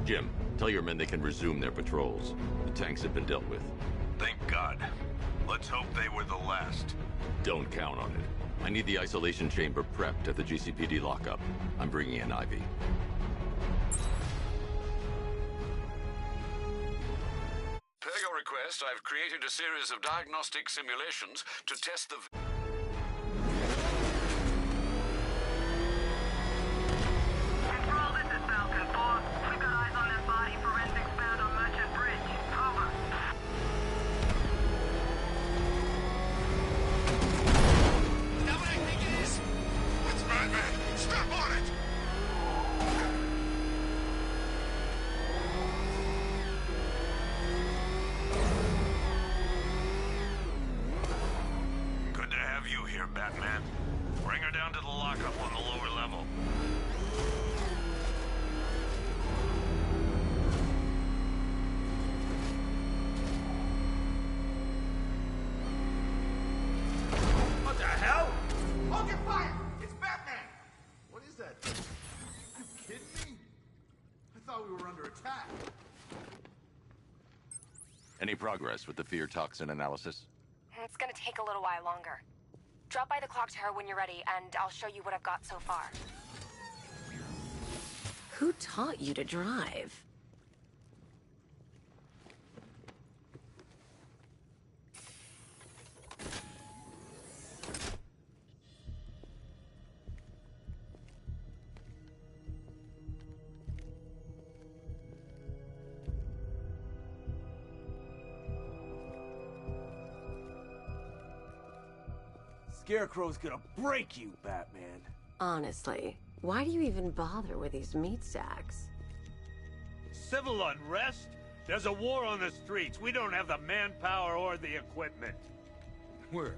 Jim, tell your men they can resume their patrols. The tanks have been dealt with. Thank God. Let's hope they were the last. Don't count on it. I need the isolation chamber prepped at the GCPD lockup. I'm bringing in Ivy. Per your request, I've created a series of diagnostic simulations to test the... Control, this is Falcon 4. We've got eyes on that body forensics found on Merchant Bridge. Over. Is that what I think it is? It's Batman! Step on it! Good to have you here, Batman. Bring her down to the lockup on the lower level. What the hell? Hold your fire! It's Batman! What is that? You kidding me? I thought we were under attack. Any progress with the fear toxin analysis? It's gonna take a little while longer. Drop by the clock tower when you're ready, and I'll show you what I've got so far. Who taught you to drive? Scarecrow's gonna break you, Batman. Honestly, why do you even bother with these meat sacks? Civil unrest? There's a war on the streets. We don't have the manpower or the equipment. Well,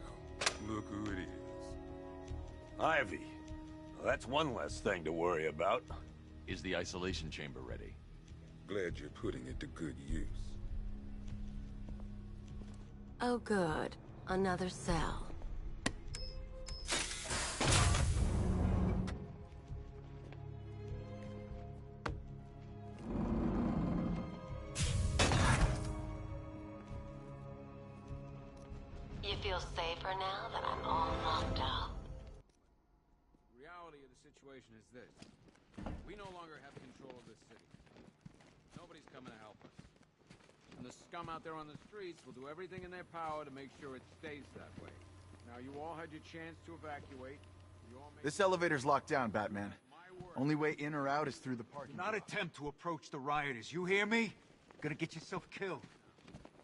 look who it is. Ivy. Well, that's one less thing to worry about. Is the isolation chamber ready? Glad you're putting it to good use. Oh good. Another cell. You feel safer now that I'm all locked up? The reality of the situation is this. We no longer have control of this city. Nobody's coming to help us. And the scum out there on the streets will do everything in their power to make sure it stays that way. Now, you all had your chance to evacuate. This elevator's locked down, Batman. Only way in or out is through the parking Do not lot. attempt to approach the rioters, you hear me? Gonna get yourself killed.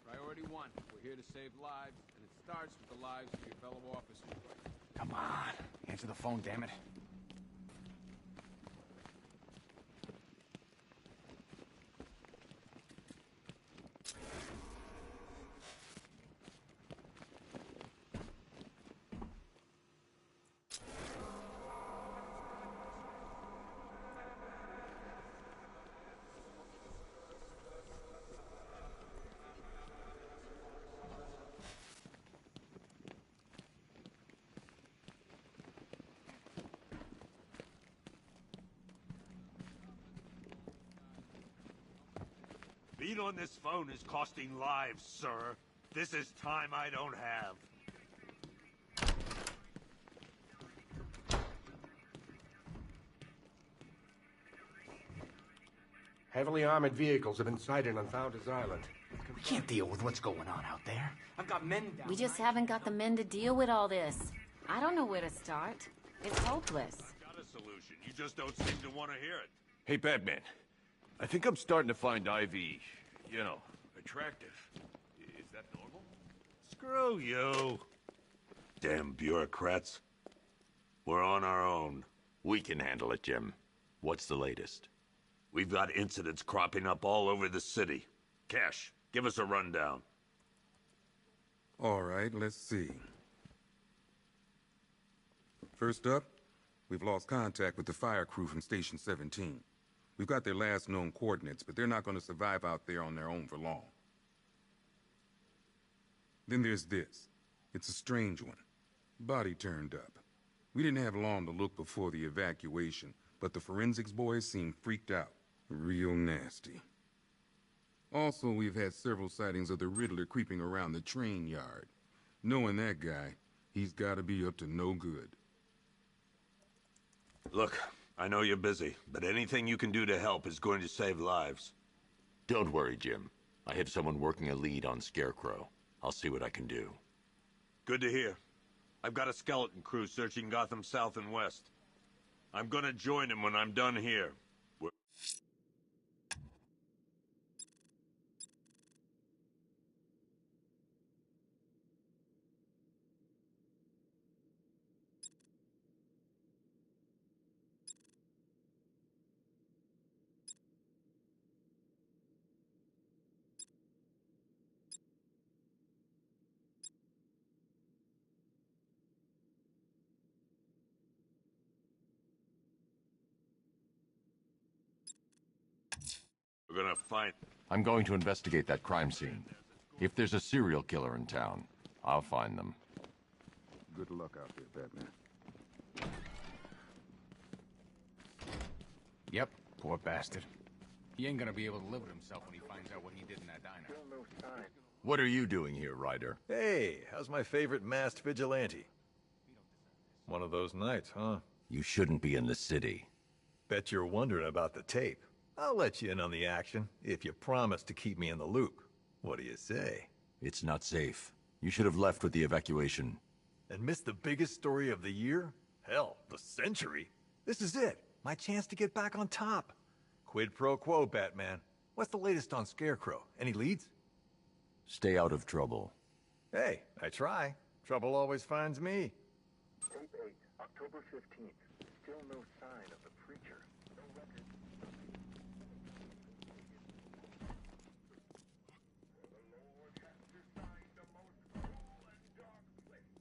Priority one. We're here to save lives, and it starts with the lives of your fellow officers. Come on, answer the phone, damn it. Being on this phone is costing lives, sir. This is time I don't have. Heavily armored vehicles have been sighted on Founders Island. We can't deal with what's going on out there. I've got men down. We just haven't got the men to deal with all this. I don't know where to start. It's hopeless. I've got a solution. You just don't seem to want to hear it. Hey, Batman. I think I'm starting to find Ivy, you know, attractive. Is that normal? Screw you. Damn bureaucrats. We're on our own. We can handle it, Jim. What's the latest? We've got incidents cropping up all over the city. Cash, give us a rundown. All right, let's see. First up, we've lost contact with the fire crew from Station 17. We've got their last known coordinates, but they're not going to survive out there on their own for long. Then there's this. It's a strange one. Body turned up. We didn't have long to look before the evacuation, but the forensics boys seemed freaked out. Real nasty. Also, we've had several sightings of the Riddler creeping around the train yard. Knowing that guy, he's gotta be up to no good. Look, I know you're busy, but anything you can do to help is going to save lives. Don't worry, Jim. I have someone working a lead on Scarecrow. I'll see what I can do. Good to hear. I've got a skeleton crew searching Gotham South and West. I'm gonna join him when I'm done here. We're gonna find... I'm going to investigate that crime scene. If there's a serial killer in town, I'll find them. Good luck out there, Batman. Yep, poor bastard. He ain't gonna be able to live with himself when he finds out what he did in that diner. What are you doing here, Ryder? Hey, how's my favorite masked vigilante? One of those nights, huh? You shouldn't be in the city. Bet you're wondering about the tape. I'll let you in on the action, if you promise to keep me in the loop. What do you say? It's not safe. You should have left with the evacuation. And missed the biggest story of the year? Hell, the century. This is it. My chance to get back on top. Quid pro quo, Batman. What's the latest on Scarecrow? Any leads? Stay out of trouble. Hey, I try. Trouble always finds me. Tape 8, October 15th. Still no sign of the preacher. No record. The Lord has designed the most cruel and dark place.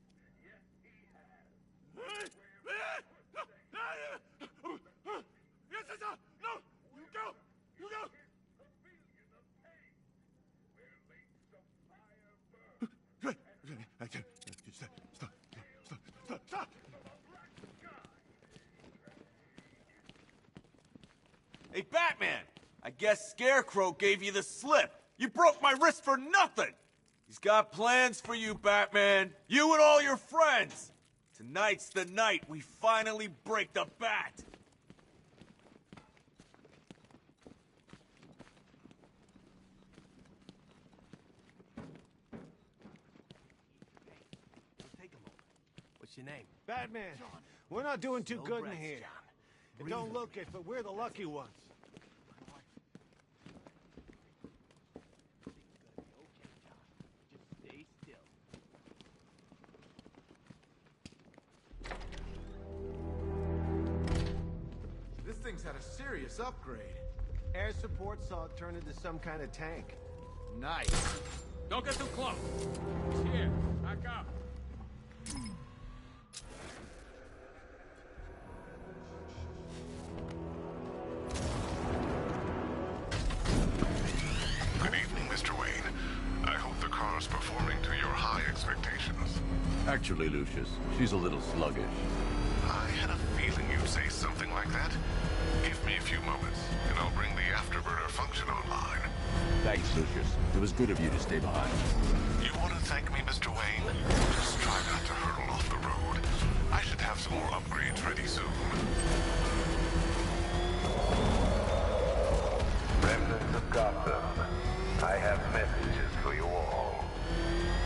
Yes, he has. Yes, sir! No! You go! You go! Stop! Hey, Batman! I guess Scarecrow gave you the slip. You broke my wrist for nothing! He's got plans for you, Batman. You and all your friends. Tonight's the night we finally break the bat. What's your name? Batman. John. We're not doing too good in here. It don't look it, but we're the lucky ones. Stay still. This thing's had a serious upgrade. Air support saw it turn into some kind of tank. Nice. Don't get too close. It's here. Back up. Good evening, Mr. Wayne. I hope the car's performing to your high expectations. Actually, Lucius, she's a little sluggish. I had a feeling you'd say something like that. Give me a few moments, and I'll bring the afterburner function online. Thanks, Lucius. It was good of you to stay behind. You want to thank me, Mr. Wayne? Just try not to hurtle off the road. I should have some more upgrades ready soon. Remnants of Gotham, I have messages for you all.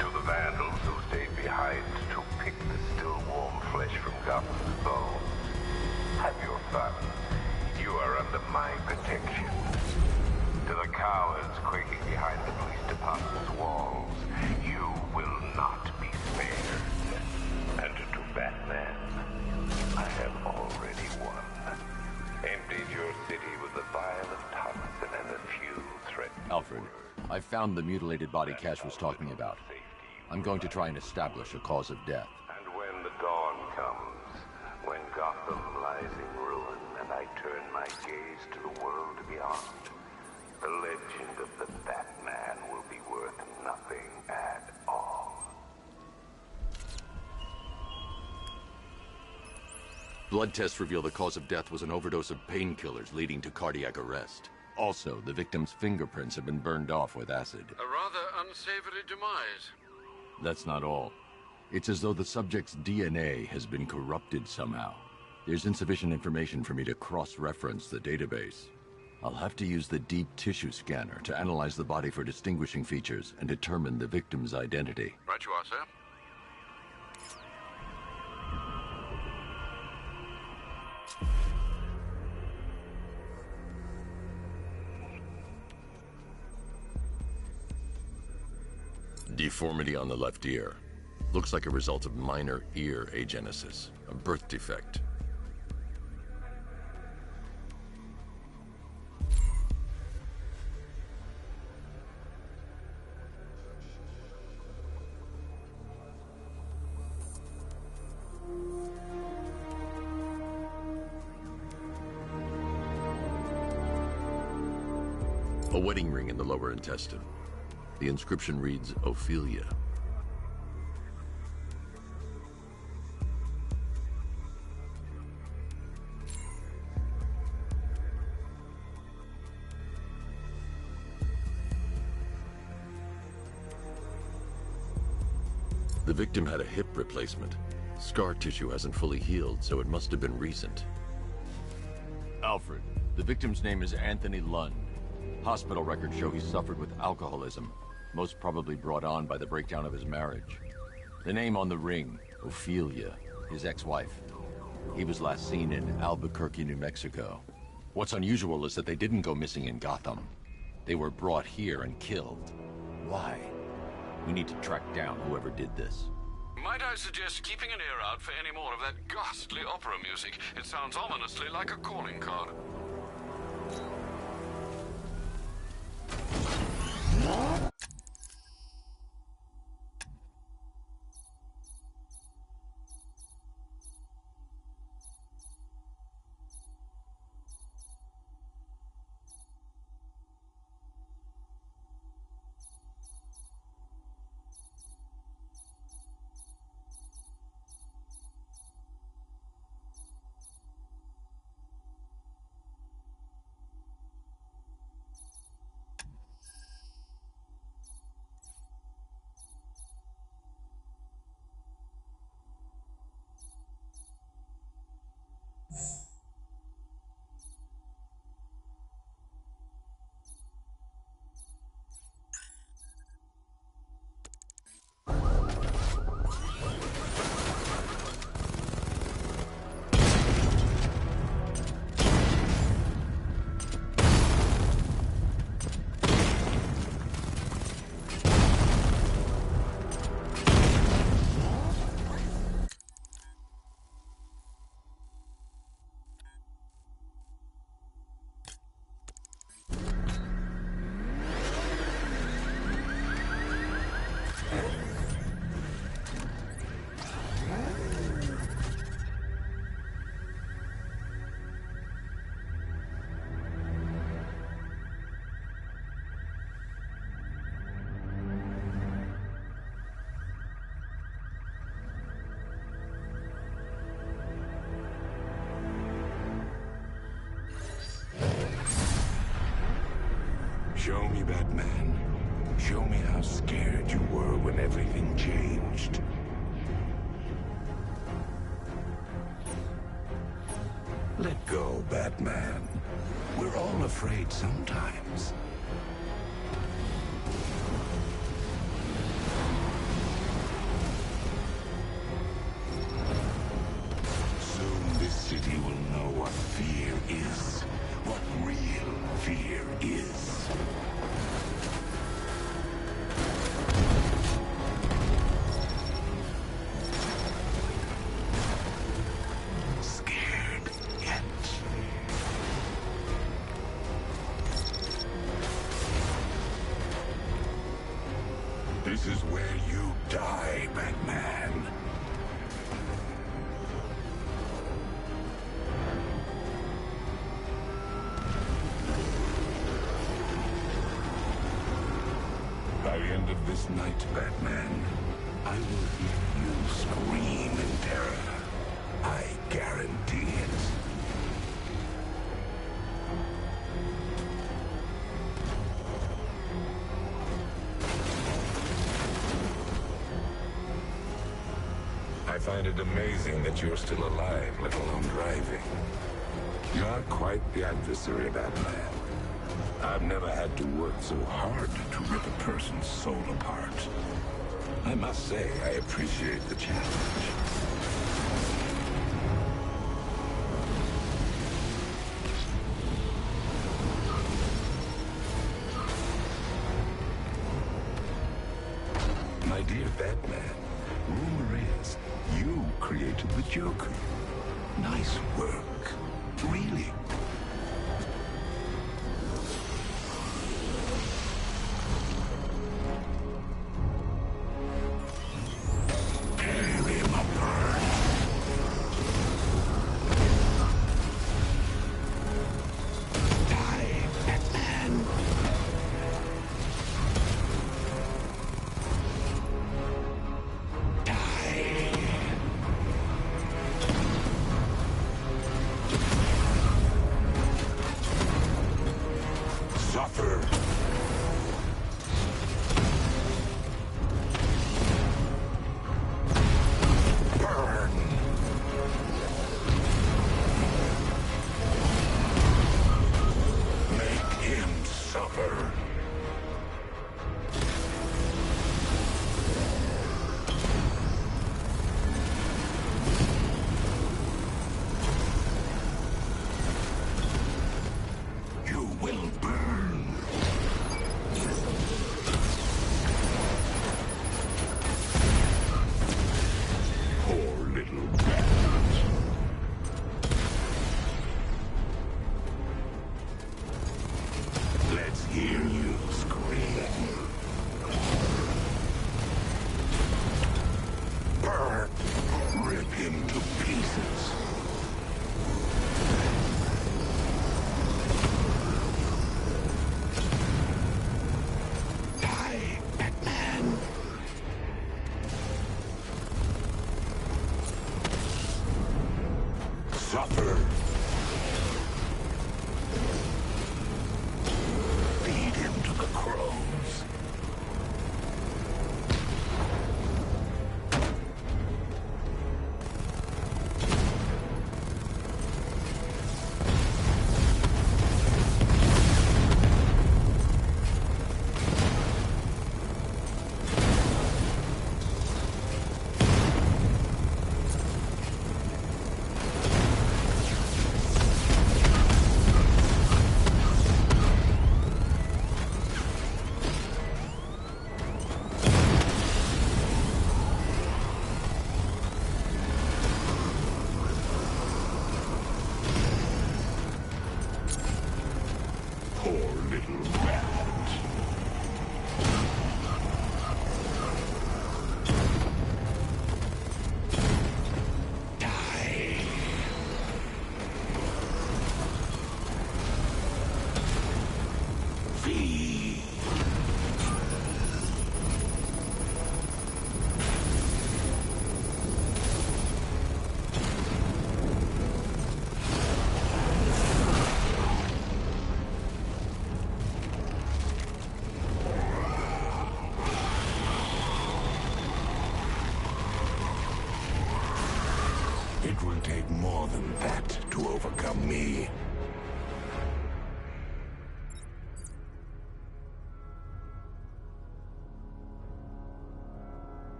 To the vandals who stayed behind to pick the still warm flesh from Gotham's bones, have your fun. You are under my protection. To the cowards quaking behind the police department's walls, you will not be spared. And to Batman, I have already won. Emptied your city with the vial of toxin and a few threatened Alfred, I found the mutilated body Cash was talking about. I'm going to try and establish a cause of death. And when the dawn comes, when Gotham lies in ruin and I turn my gaze to the world beyond, the legend of the Batman will be worth nothing at all. Blood tests reveal the cause of death was an overdose of painkillers leading to cardiac arrest. Also, the victim's fingerprints have been burned off with acid. A rather unsavory demise. That's not all. It's as though the subject's DNA has been corrupted somehow. There's insufficient information for me to cross-reference the database. I'll have to use the deep tissue scanner to analyze the body for distinguishing features and determine the victim's identity. Right you are, sir. Deformity on the left ear. Looks like a result of minor ear agenesis, a birth defect. A wedding ring in the lower intestine. The inscription reads, Ophelia. The victim had a hip replacement. Scar tissue hasn't fully healed, so it must have been recent. Alfred, the victim's name is Anthony Lund. Hospital records show he suffered with alcoholism, most probably brought on by the breakdown of his marriage. The name on the ring, Ophelia, his ex-wife. He was last seen in Albuquerque, New Mexico. What's unusual is that they didn't go missing in Gotham. They were brought here and killed. Why? We need to track down whoever did this. Might I suggest keeping an ear out for any more of that ghastly opera music? It sounds ominously like a calling card. Show me, Batman. Show me how scared you were when everything changed. Let go, Batman. We're all afraid sometimes. Soon this city will know what fear is. What real fear is. Scared yet. This is where you die, Batman. By the end of this night, Batman, I will hear you scream in terror. I guarantees. I find it amazing that you're still alive, let alone driving. You're quite the adversary, Batman. I've never had to work so hard to rip a person's soul apart. I must say, I appreciate the challenge. My dear Batman, rumor is you created the Joker. Nice work. Really.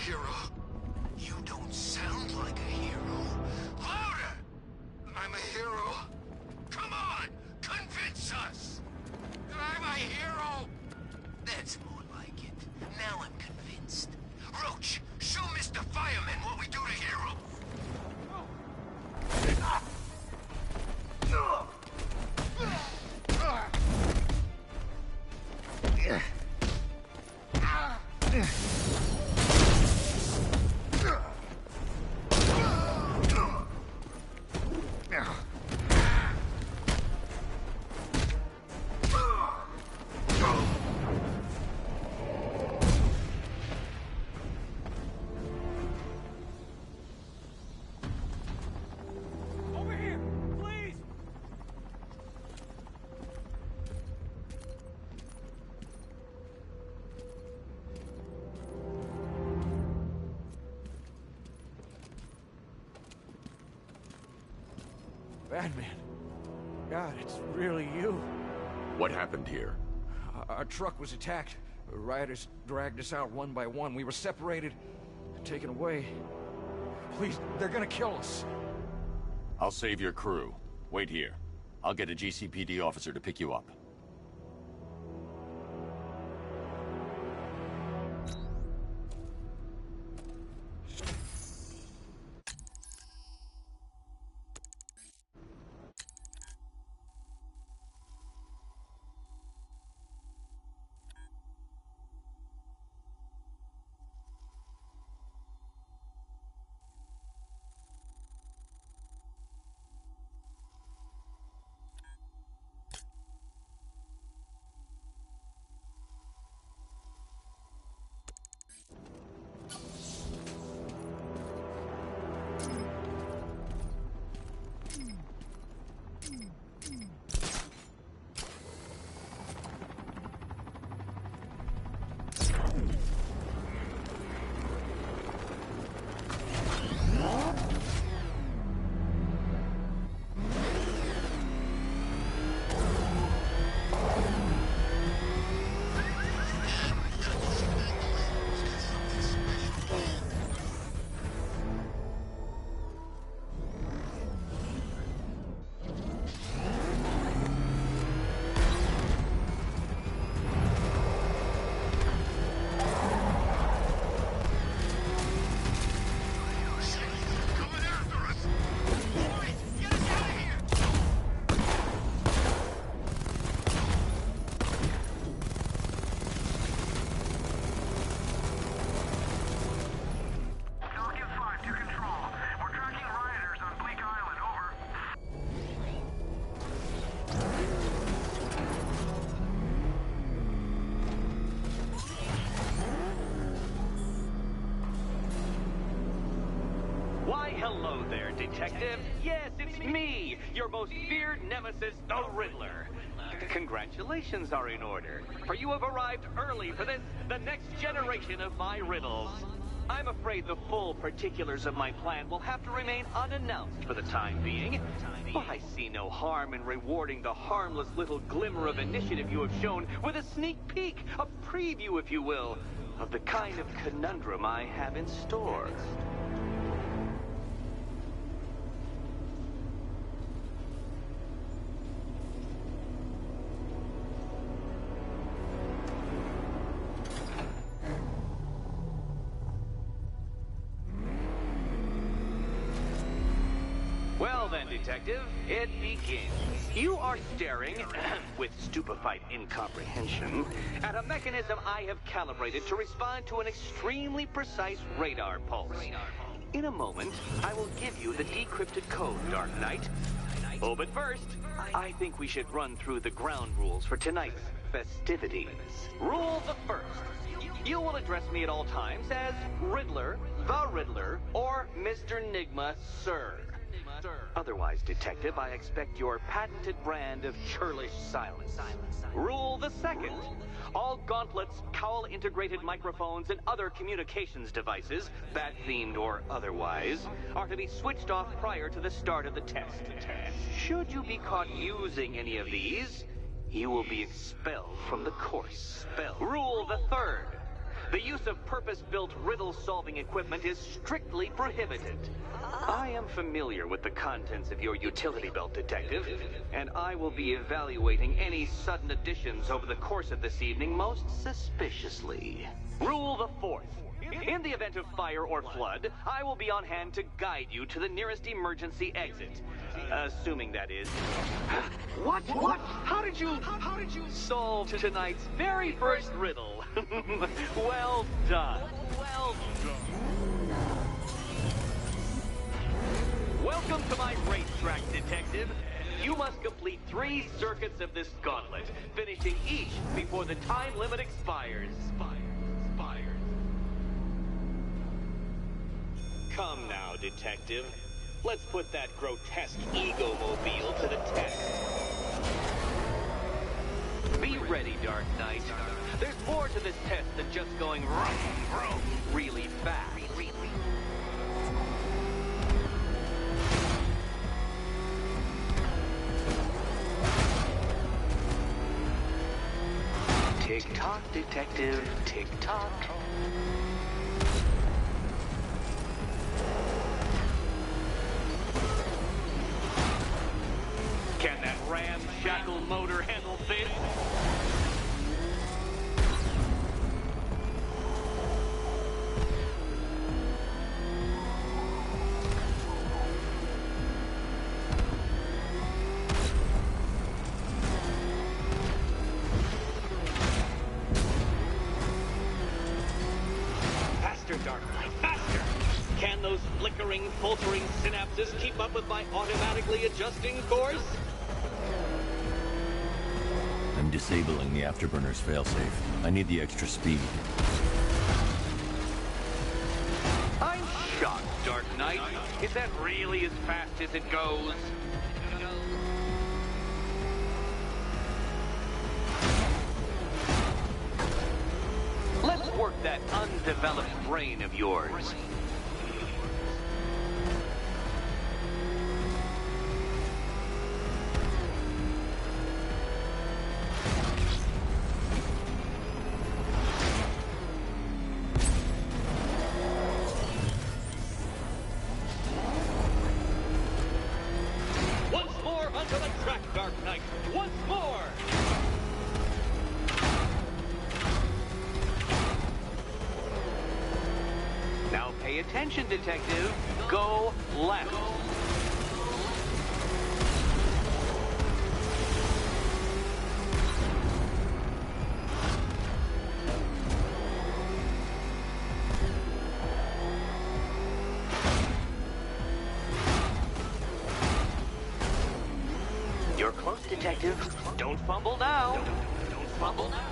hero. You don't sound like a hero. Louder! I'm a hero. Come on! Convince us! That I'm a hero! That's more like it. Now I'm convinced. Roach, show Mr. Fireman what we do to heroes! Batman. God, it's really you. What happened here? Our truck was attacked. Rioters dragged us out one by one. We were separated, taken away. Please, they're gonna kill us. I'll save your crew. Wait here. I'll get a GCPD officer to pick you up. Hello there, Detective. Yes, it's me, your most feared nemesis, the Riddler. Congratulations are in order, for you have arrived early for this, the next generation of my riddles. I'm afraid the full particulars of my plan will have to remain unannounced for the time being, but I see no harm in rewarding the harmless little glimmer of initiative you have shown with a sneak peek, a preview, if you will, of the kind of conundrum I have in store. Well then, Detective, it begins. You are staring, with stupefied incomprehension, at a mechanism I have calibrated to respond to an extremely precise radar pulse. In a moment, I will give you the decrypted code, Dark Knight. Oh, but first, I think we should run through the ground rules for tonight's festivities. Rule the first. You will address me at all times as Riddler, the Riddler, or Mr. Nigma, sir. Otherwise, Detective, I expect your patented brand of churlish silence. Rule the second. All gauntlets, cowl-integrated microphones, and other communications devices, bat-themed or otherwise, are to be switched off prior to the start of the test. Should you be caught using any of these, you will be expelled from the course. Rule the third. The use of purpose-built riddle-solving equipment is strictly prohibited. I am familiar with the contents of your utility belt, Detective, and I will be evaluating any sudden additions over the course of this evening most suspiciously. Rule the fourth. In the event of fire or flood, I will be on hand to guide you to the nearest emergency exit. Assuming that is... What? How did you solve tonight's very first riddle? Well done. Well done. Welcome to my racetrack, Detective. You must complete 3 circuits of this gauntlet, finishing each before the time limit expires. Come now, Detective. Let's put that grotesque ego-mobile to the test. Be ready, Dark Knight. There's more to this test than just going really fast. Tick-tock, Detective. Tick-tock. Can that ramshackle motor handle this? Faster, Dark Knight, faster! Can those flickering, faltering synapses keep up with my automatically adjusting course? I'm disabling the afterburner's failsafe. I need the extra speed. I'm shocked, Dark Knight. Is that really as fast as it goes? Let's work that undeveloped brain of yours. Once more onto the track, Dark Knight. Once more! Now pay attention, Detective. Go left. You're close, Detective. Don't fumble now. Don't fumble now.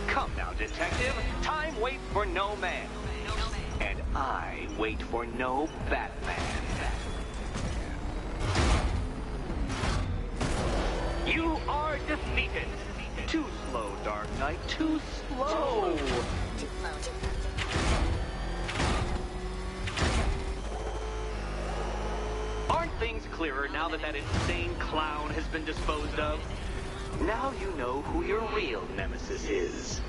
Come now, Detective. Time waits for no man. And I wait for no Batman. You are defeated. Too slow, Dark Knight. Too slow. Aren't things clearer now that that insane clown has been disposed of? Now you know who your real nemesis is.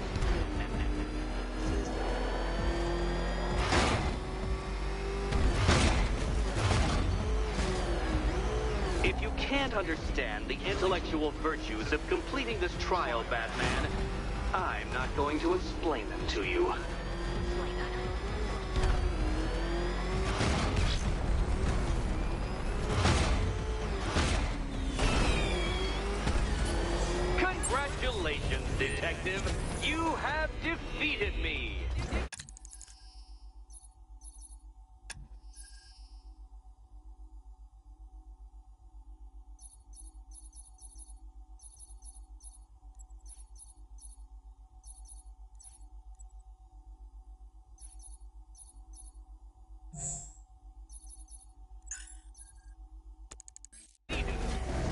If you can't understand the intellectual virtues of completing this trial, Batman, I'm not going to explain them to you. Congratulations, Detective. You have defeated me.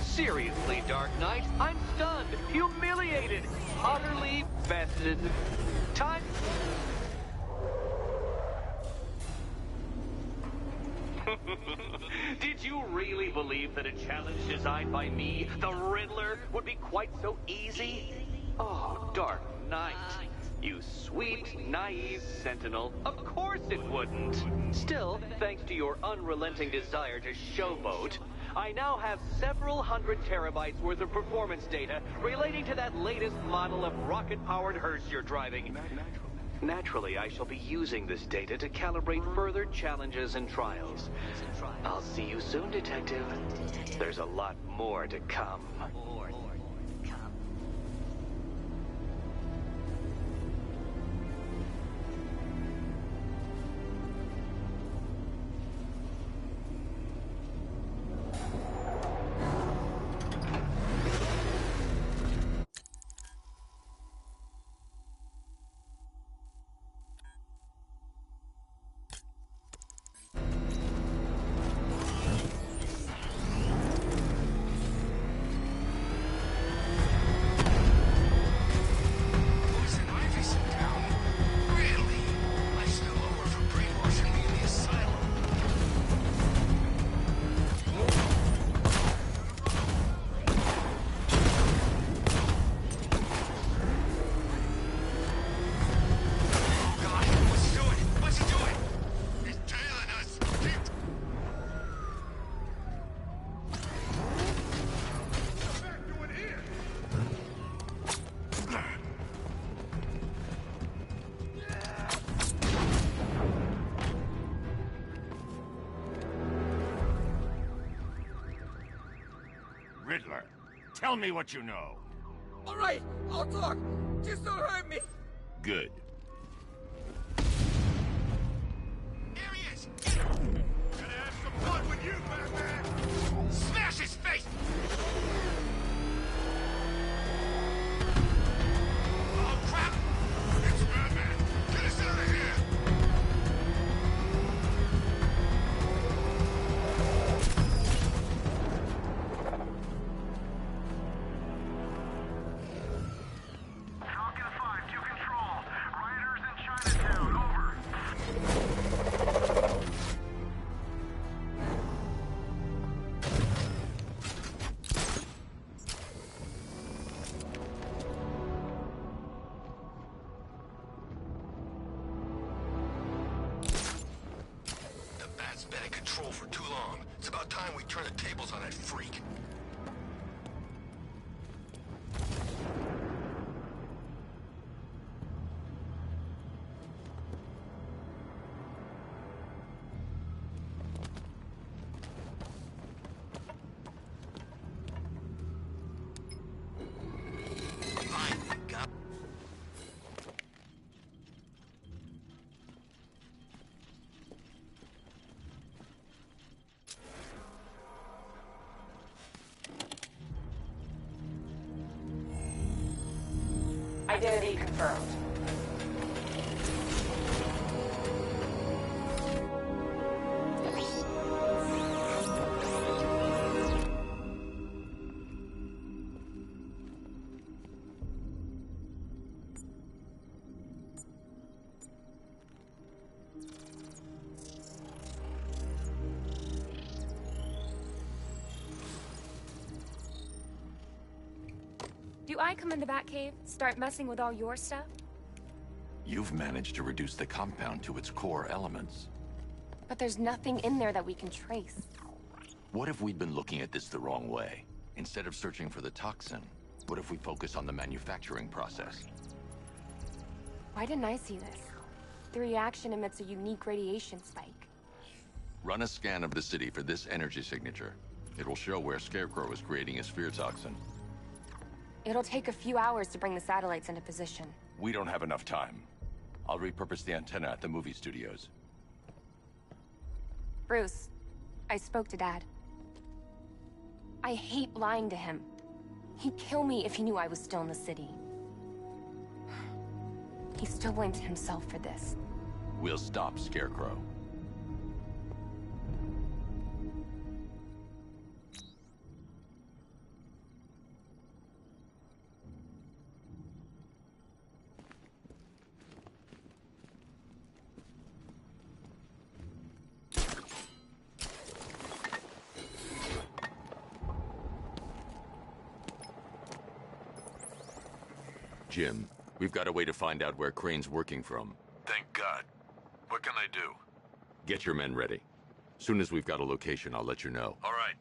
Seriously, Dark Knight, I'm stunned, humiliated, utterly vested. Time. Did you really believe that a challenge designed by me, the Riddler, would be quite so easy? Oh, Dark Knight. You sweet, naive sentinel. Of course it wouldn't. Still, thanks to your unrelenting desire to showboat, I now have several hundred terabytes worth of performance data relating to that latest model of rocket-powered hearse you're driving. Naturally, I shall be using this data to calibrate further challenges and trials. I'll see you soon, Detective. There's a lot more to come. Riddler, tell me what you know. All right, I'll talk. Just don't hurt me. Good. There he is! Get him! Gonna have some fun with you, Batman! Smash his face! Oh, crap! It's Batman! Get us out of here! Been in control for too long. It's about time we turn the tables on that freak. Identity confirmed. Do I come in the Batcave, start messing with all your stuff? You've managed to reduce the compound to its core elements. But there's nothing in there that we can trace. What if we'd been looking at this the wrong way? Instead of searching for the toxin, what if we focus on the manufacturing process? Why didn't I see this? The reaction emits a unique radiation spike. Run a scan of the city for this energy signature. It will show where Scarecrow is creating his fear toxin. It'll take a few hours to bring the satellites into position. We don't have enough time. I'll repurpose the antenna at the movie studios. Bruce, I spoke to Dad. I hate lying to him. He'd kill me if he knew I was still in the city. He still blames himself for this. We'll stop Scarecrow. Jim. We've got a way to find out where Crane's working from. Thank God. What can I do? Get your men ready. Soon as we've got a location, I'll let you know. All right.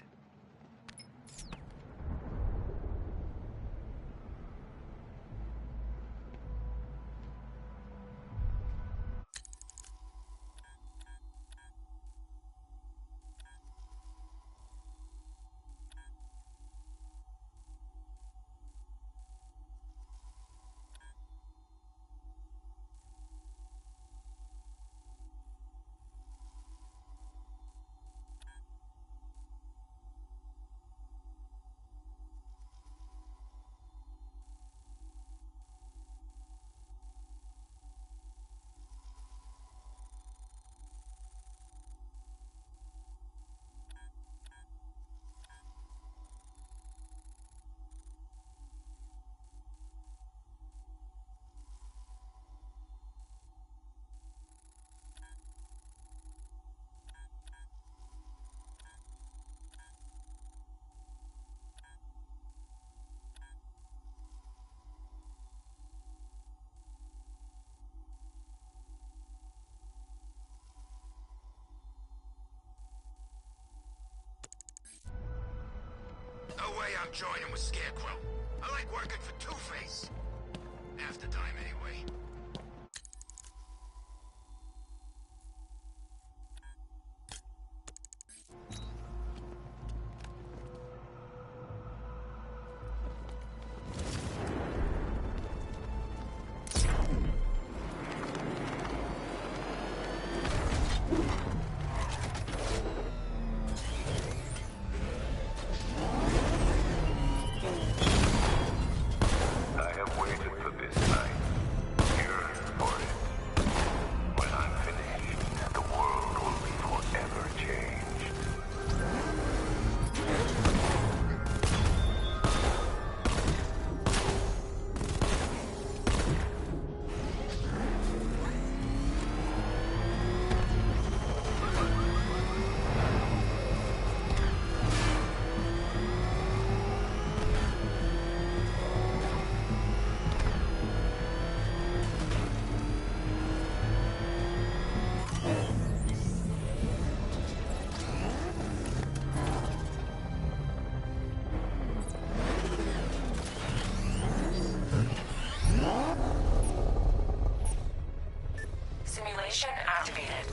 No way I'm joining with Scarecrow. I like working for Two-Face. Half the time, anyway. Simulation activated.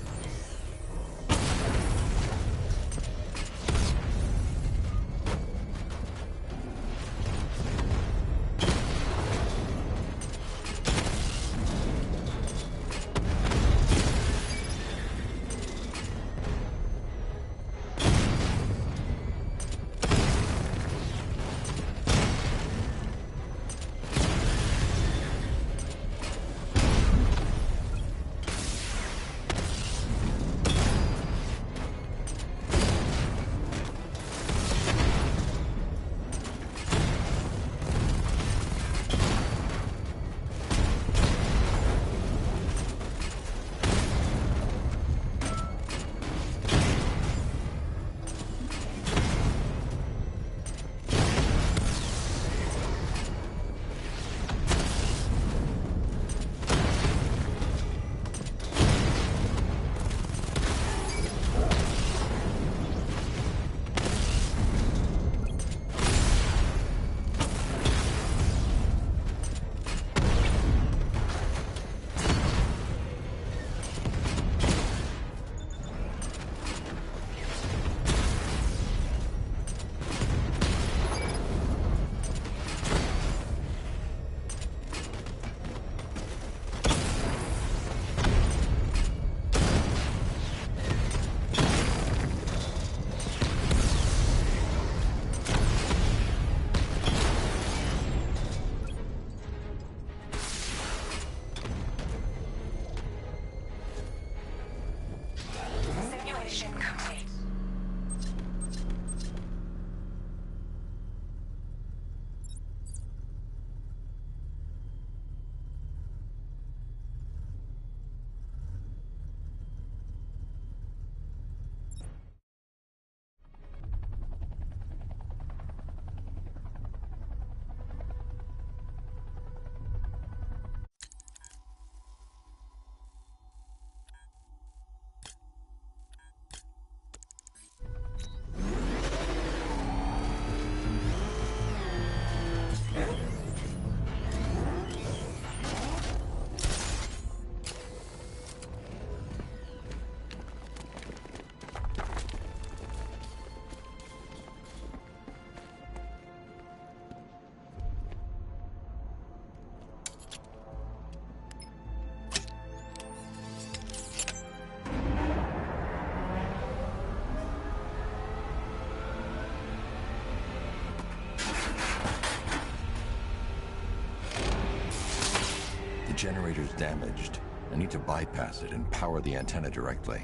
damaged. I need to bypass it and power the antenna directly.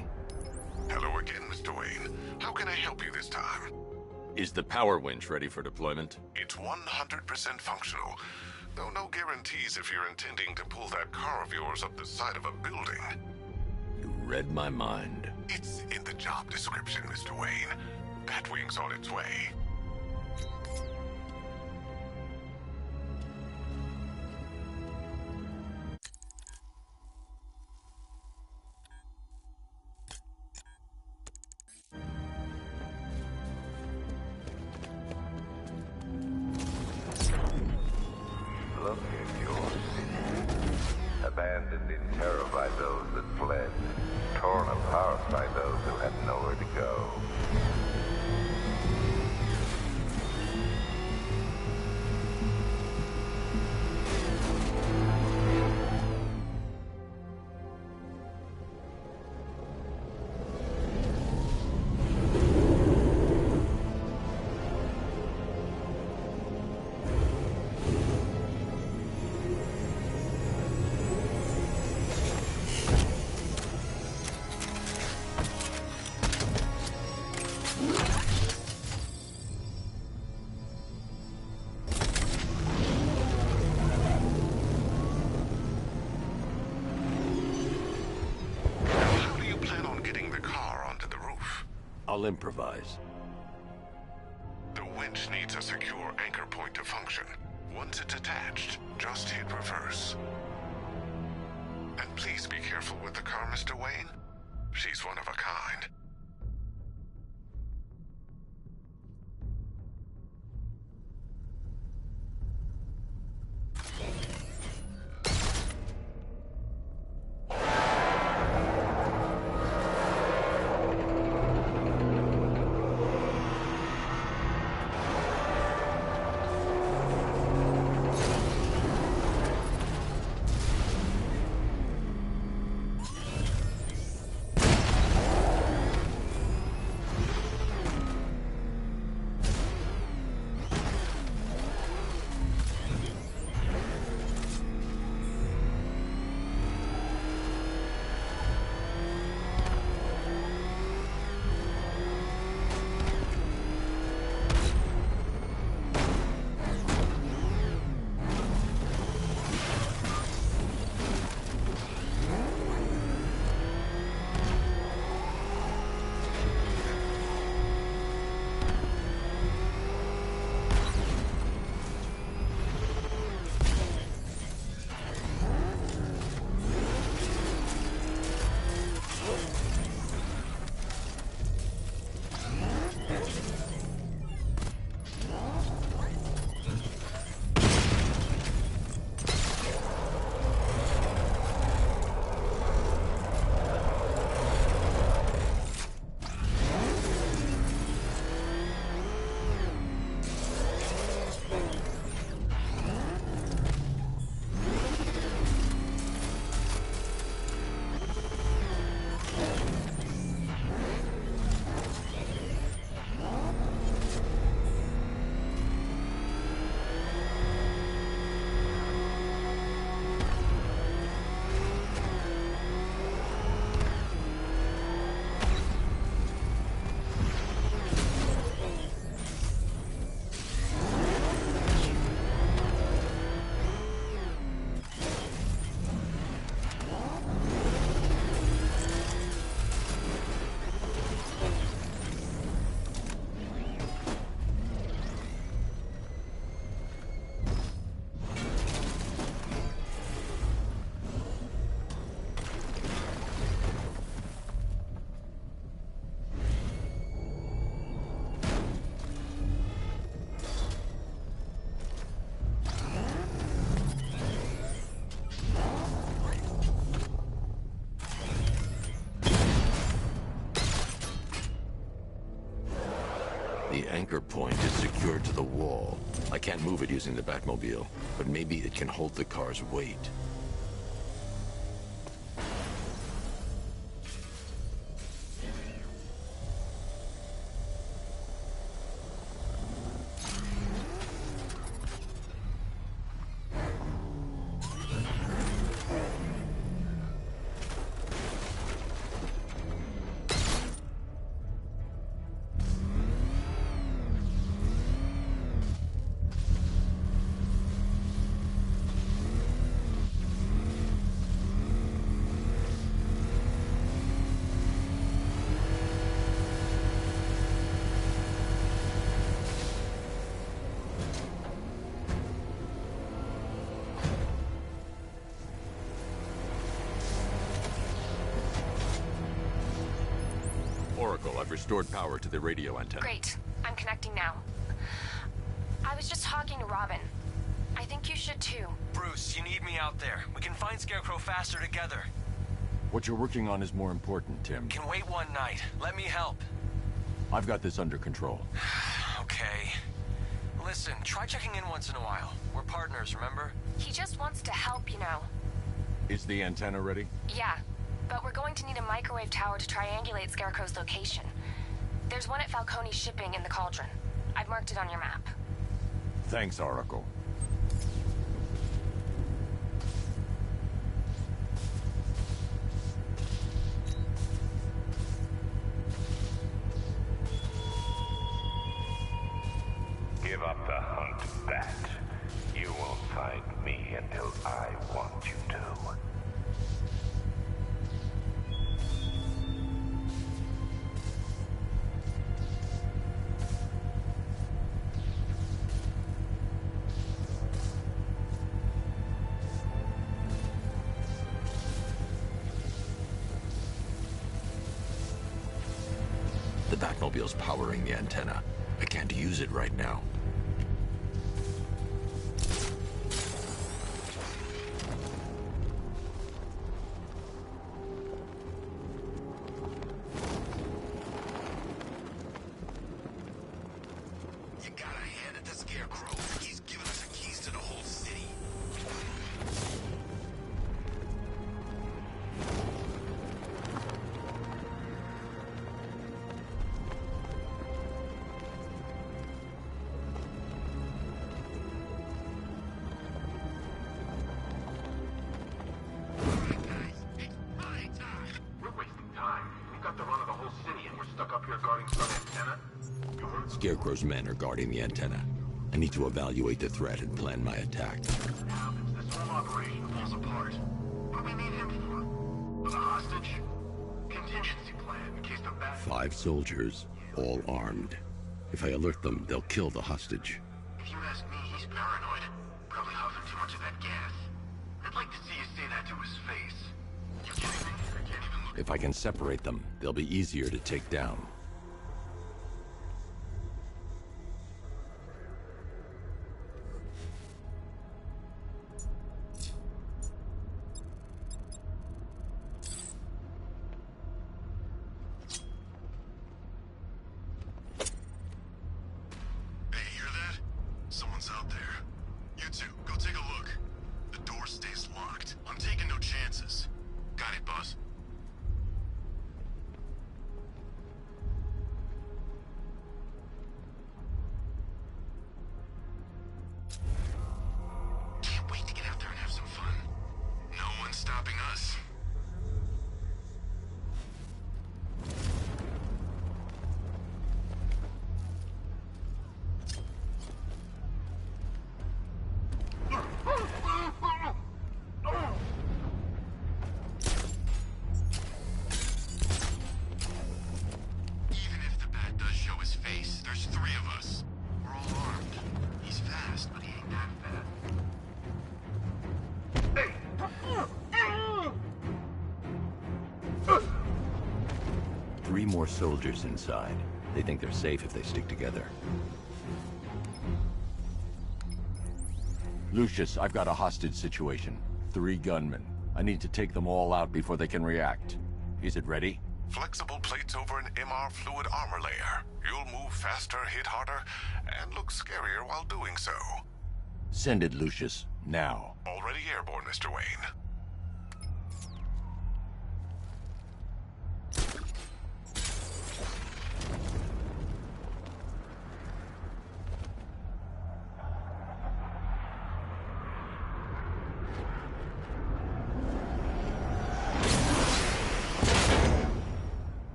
Hello again, Mr. Wayne. How can I help you this time? Is the power winch ready for deployment? It's 100% functional, though no guarantees if you're intending to pull that car of yours up the side of a building. You read my mind. It's in the job description, Mr. Wayne. Batwing's on its way. Look at your city. Abandoned in terror by those that fled. Torn apart by those who had nowhere to go. I'll improvise. The winch needs a secure anchor point to function. Once it's attached, just hit reverse. And please be careful with the car, Mr. Wayne. She's one of a kind. The anchor point is secured to the wall. I can't move it using the Batmobile, but maybe it can hold the car's weight. Oracle, I've restored power to the radio antenna. Great. I'm connecting now. I was just talking to Robin. I think you should too. Bruce, you need me out there. We can find Scarecrow faster together. What you're working on is more important, Tim. Can wait one night. Let me help. I've got this under control. Okay. Listen, try checking in once in a while. We're partners, remember? He just wants to help, you know. Is the antenna ready? Yeah, but we're going to need a microwave tower to triangulate Scarecrow's location. There's one at Falcone Shipping in the Cauldron. I've marked it on your map. Thanks, Oracle. Give up the hunt, Bat. You won't find me until I want you to. The Batmobile's powering the antenna. I can't use it right now. You gotta hand it to Scarecrow. He's giving us the keys to the whole city. Scarecrow's men are guarding the antenna. I need to evaluate the threat and plan my attack. This whole operation falls apart. What do we need him for? For the hostage? Contingency plan in case the bat... 5 soldiers, all armed. If I alert them, they'll kill the hostage. If you ask me, he's paranoid. Probably huffing too much of that gas. I'd like to see you say that to his face. You kidding me? I can't even look. If I can separate them, they'll be easier to take down. Someone's out there. You two, go take a look. The door stays locked. I'm taking no chances. Got it, boss. Can't wait to get out there and have some fun. No one's stopping us. Three more soldiers inside. They think they're safe if they stick together. Lucius, I've got a hostage situation. 3 gunmen. I need to take them all out before they can react. Is it ready? Flexible plates over an MR fluid armor layer. You'll move faster, hit harder, and look scarier while doing so. Send it, Lucius. Now. Already airborne, Mr. Wayne.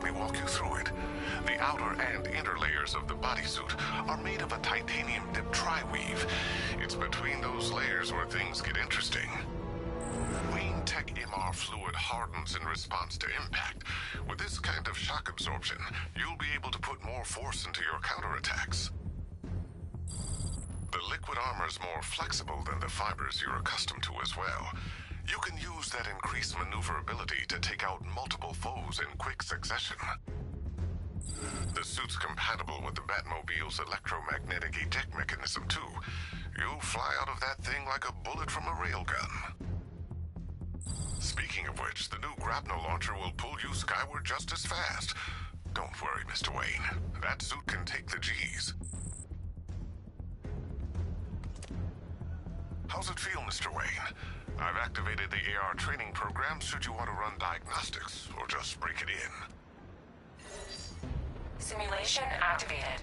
me walk you through it. The outer and inner layers of the bodysuit are made of a titanium-dipped tri-weave. It's between those layers where things get interesting. Wayne Tech MR fluid hardens in response to impact. With this kind of shock absorption, you'll be able to put more force into your counterattacks. The liquid armor's more flexible than the fibers you're accustomed to as well. You can use that increased maneuverability to take out multiple foes in quick succession. The suit's compatible with the Batmobile's electromagnetic eject mechanism, too. You'll fly out of that thing like a bullet from a railgun. Speaking of which, the new grapnel launcher will pull you skyward just as fast. Don't worry, Mr. Wayne. That suit can take the G's. How's it feel, Mr. Wayne? I've activated the AR training program should you want to run diagnostics, or just break it in. Simulation activated.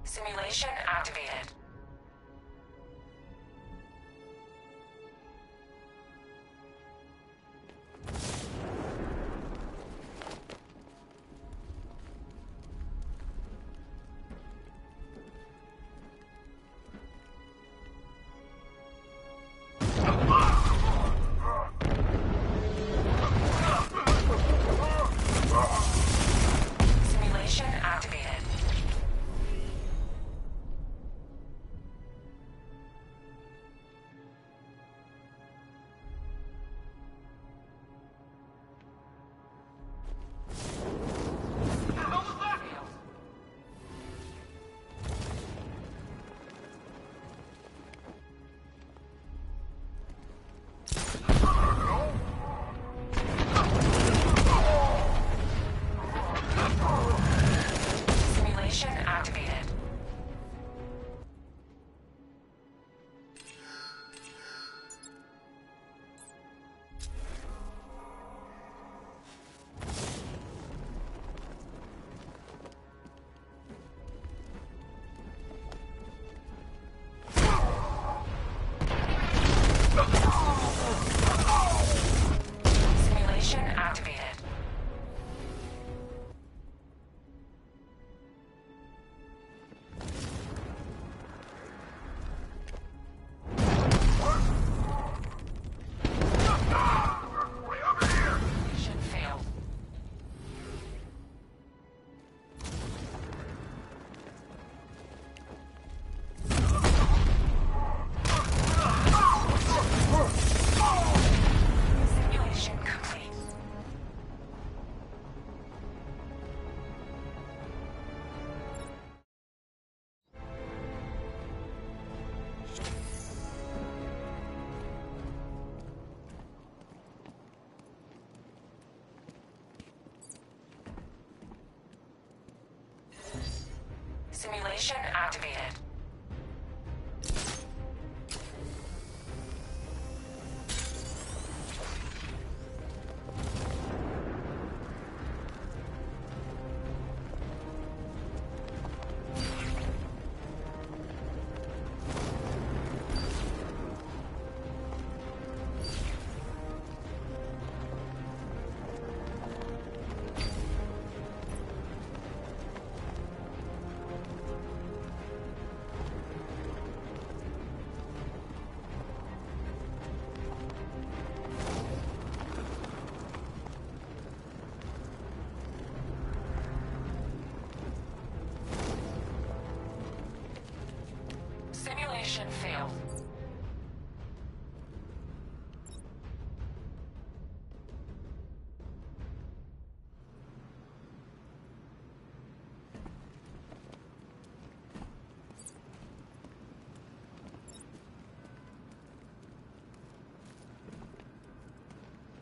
Simulation activated. Simulation activated. Simulation activated. Simulation activated. Mission failed. Simulation complete. Simulation activated.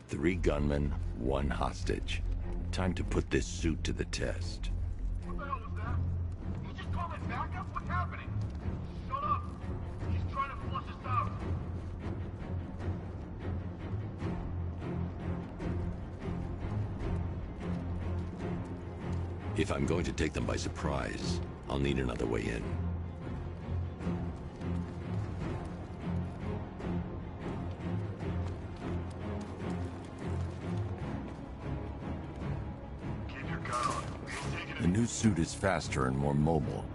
3 gunmen, 1 hostage. Time to put this suit to the test. What the hell was that? You just called it backup? What's happening? Shut up! He's trying to flush us out. If I'm going to take them by surprise, I'll need another way in. Keep your gun on. The new suit is faster and more mobile.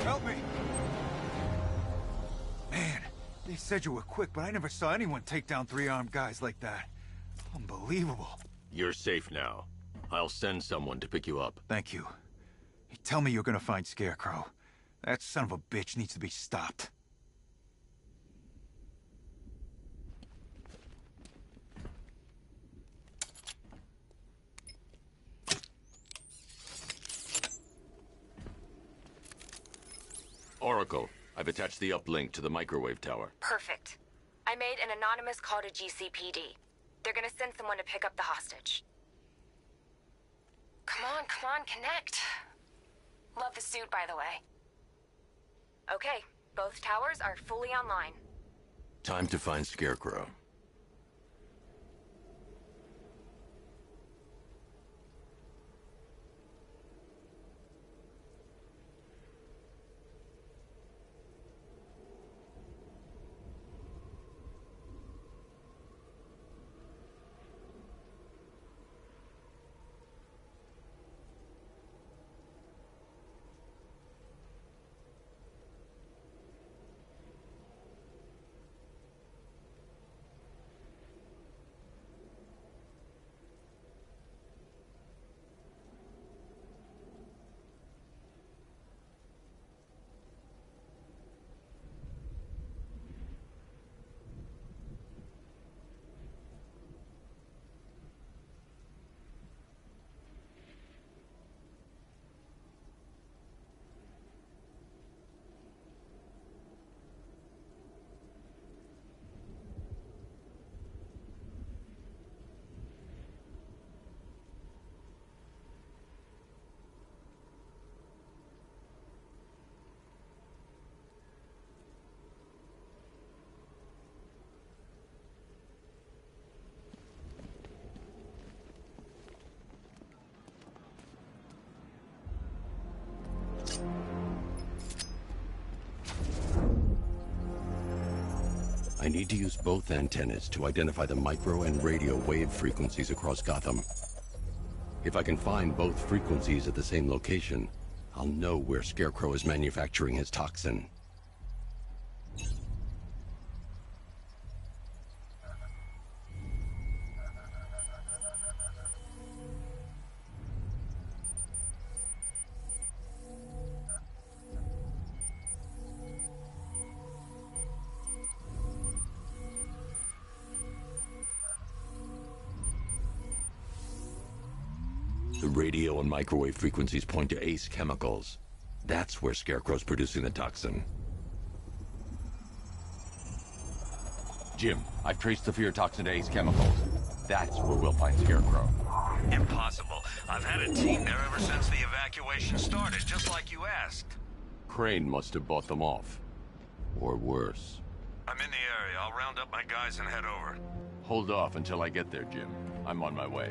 Help me! Man, they said you were quick, but I never saw anyone take down 3 armed guys like that. Unbelievable. You're safe now. I'll send someone to pick you up. Thank you. Hey, tell me you're gonna find Scarecrow. That son of a bitch needs to be stopped. Oracle, I've attached the uplink to the microwave tower. Perfect. I made an anonymous call to GCPD. They're gonna send someone to pick up the hostage. Come on, connect. Love the suit, by the way. Okay, both towers are fully online. Time to find Scarecrow. I need to use both antennas to identify the micro and radio wave frequencies across Gotham. If I can find both frequencies at the same location, I'll know where Scarecrow is manufacturing his toxin. The radio and microwave frequencies point to Ace Chemicals. That's where Scarecrow's producing the toxin. Jim, I've traced the fear toxin to Ace Chemicals. That's where we'll find Scarecrow. Impossible. I've had a team there ever since the evacuation started, just like you asked. Crane must have bought them off. Or worse. I'm in the area. I'll round up my guys and head over. Hold off until I get there, Jim. I'm on my way.